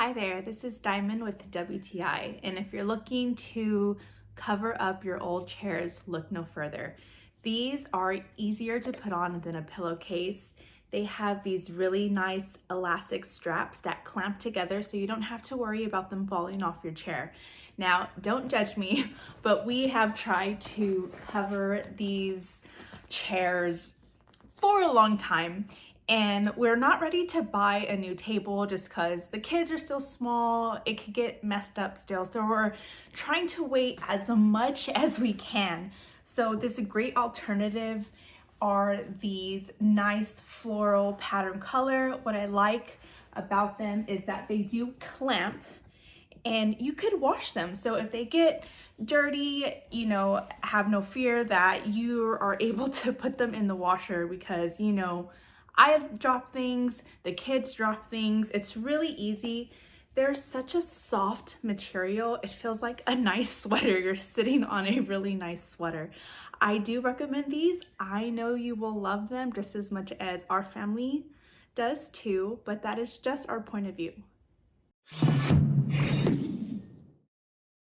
Hi there, this is Diamond with WTI, and if you're looking to cover up your old chairs, look no further. These are easier to put on than a pillowcase. They have these really nice elastic straps that clamp together so you don't have to worry about them falling off your chair. Now, don't judge me, but we have tried to cover these chairs for a long time, and we're not ready to buy a new table just because the kids are still small. It could get messed up still, so we're trying to wait as much as we can. So this great alternative are these nice floral pattern color. What I like about them is that they do clamp and you could wash them. So if they get dirty, have no fear that you are able to put them in the washer because, I drop things, the kids drop things. It's really easy. They're such a soft material. It feels like a nice sweater. You're sitting on a really nice sweater. I do recommend these. I know you will love them just as much as our family does too, but that is just our point of view.